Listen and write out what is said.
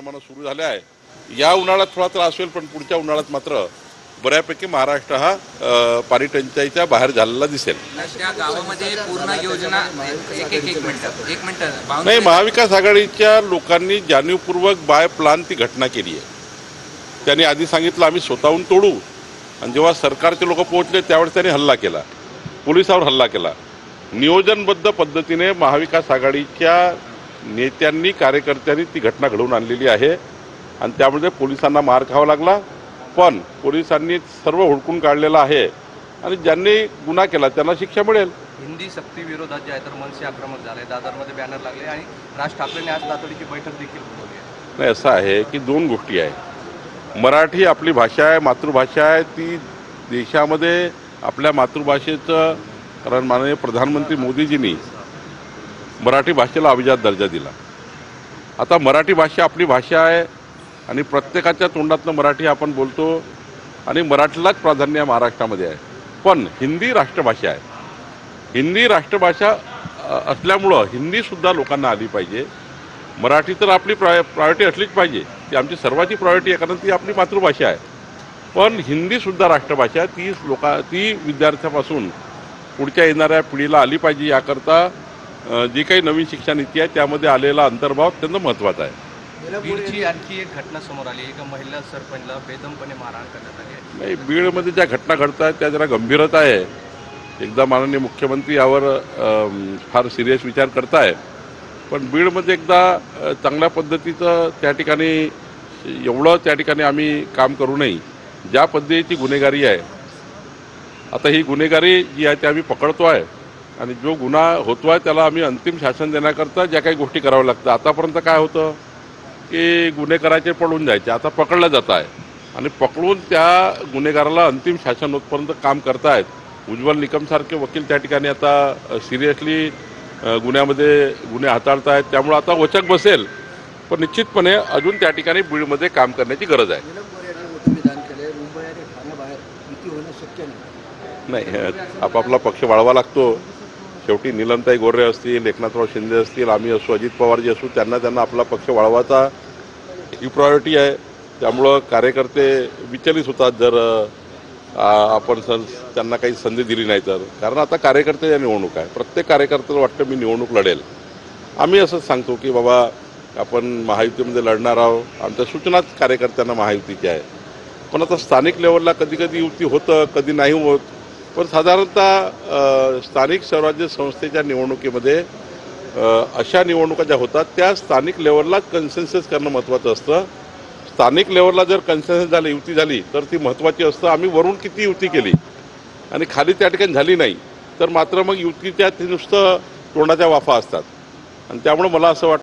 प्रमाणात सुरू झाले आहे। या उन्हाळ्यात थोडा त्रास होईल, पण पुढच्या उन्हाळ्यात मात्र बऱ्यापैकी महाराष्ट्र हा पाणी टंचाईच्या बाहेर झालेला दिसेल। त्या गावामध्ये पूर्ण योजना एक मिनिट नाही, महाविकास आघाडीच्या लोकांनी जाणीवपूर्वक बाय प्लान ती घटना केली आहे। त्यांनी आधी सांगितलं आम्ही स्वतःहून तोडू, आणि जेव्हा सरकारचे लोक पोहोचले त्यावेळेस त्यांनी हल्ला केला, पोलिसांवर हल्ला केला। नियोजनबद्ध पद्धतीने महाविकास आघाडीच्या नेत्यांनी कार्यकर्त्यांनी ती घटना घडवून आणलेली आहे, आणि त्यामुळे पोलिसांना मार खावा लागला। पण पोलिसांनी सर्व हुडकून काढलेलं आहे, आणि ज्यांनी गुन्हा केला त्यांना शिक्षा मिळेल। हिंदी सक्ती विरोधात जे आहे तर मनसे आक्रमक झाले, दादरमध्ये बॅनर लागले आणि राज ठाकरेंनी आज तातडीची बैठक देखील बोलवली आहे। नाही, असं आहे की दोन गोष्टी आहे। मराठी आपली भाषा आहे, मातृभाषा आहे, ती देशामध्ये आपल्या मातृभाषेचं, कारण माननीय प्रधानमंत्री मोदीजींनी मराठी भाषेला अभिजात दर्जा दिला। आता मराठी भाषा आपली भाषा आहे, आणि प्रत्येकाच्या तोंडातनं मराठी आपण बोलतो, आणि मराठीलाच प्राधान्य महाराष्ट्रामध्ये आहे। पण हिंदी राष्ट्रभाषा आहे, हिंदी राष्ट्रभाषा असल्यामुळं हिंदीसुद्धा लोकांना आली पाहिजे। मराठी तर आपली प्रायोरिटी असलीच पाहिजे, ती आमची सर्वांची प्रायोरिटी आहे, कारण ती आपली मातृभाषा आहे। पण हिंदीसुद्धा राष्ट्रभाषा ती विद्यार्थ्यापासून पुढच्या येणाऱ्या पिढीला आली पाहिजे। याकरता जी काही नवीन शिक्षा नीती आहे त्यामध्ये आलेला अंतर्भाव अत्यंत महत्त्वाचा आहे। बीडची आणखी एक घटना समोर आली, एका महिला सरपंचला बेदमपणे मारहाण करण्यात आली आहे। नाही, बीडमध्ये ज्या घटना घडत आहेत त्या जरा गंभीरता आहे। एकदा माननीय मुख्यमंत्री यावर फार सिरियस विचार करताय, पण बीडमध्ये एकदा चांगल्या पद्धतीचं त्या ठिकाणी आम्ही काम करू नये। ज्या पद्धतीची गुन्हेगारी आहे, आता ही गुन्हेगारी जी आहे ती आम्ही पकडतो आहे, आणि जो गुन्हा होतो आहे त्याला आम्ही अंतिम शासन देण्याकरता ज्या काही गोष्टी कराव्या लागतात। आतापर्यंत काय होतं की गुन्हे करायचे पळून जायचे, आता पकडलं जात आहे, आणि पकडून त्या गुन्हेगाराला अंतिम शासन होतपर्यंत काम करतायत। उज्ज्वल निकमसारखे वकील त्या ठिकाणी आता सिरियसली गुन्हे हाताळतायत, त्यामुळे आता वचक बसेल। पण निश्चितपणे अजून त्या ठिकाणी बीडमध्ये काम करण्याची गरज आहे। नाही, आपापला पक्ष वाढवा लागतो। शेवटी नीलमताई गोरे असतील, एकनाथराव शिंदे असतील, आम्ही असू, अजित पवारजी असू, त्यांना आपला पक्ष वाढवायचा ही प्रायोरिटी आहे। त्यामुळं कार्यकर्ते विचलित होतात जर आपण त्यांना काही संधी दिली नाही तर, कारण आता कार्यकर्त्याच्या निवडणूक आहे। प्रत्येक कार्यकर्त्याला वाटतं मी निवडणूक लढेल। आम्ही असंच सांगतो की बाबा आपण महायुतीमध्ये लढणार आहोत, आमच्या सूचनाच कार्यकर्त्यांना महायुतीच्या आहे। पण आता स्थानिक लेवलला कधी युती होतं, कधी नाही होत। पण साधारणतः स्थानिक स्वराज्य संस्थेच्या निवडणुकीमध्ये अशा निवडणुका ज्या होतात त्या स्थानिक लेवललाच कन्सेन्सस करणं महत्त्वाचं असतं। स्थानिक लेवलला जर कन्सेन्सस झाली, युती झाली, तर ती महत्त्वाची असतं। आम्ही वरून किती युती केली आणि खाली त्या ठिकाणी झाली नाही, तर मात्र मग युतीच्या नुसतं तोंडाच्या वाफा असतात, आणि त्यामुळे मला असं वाटतं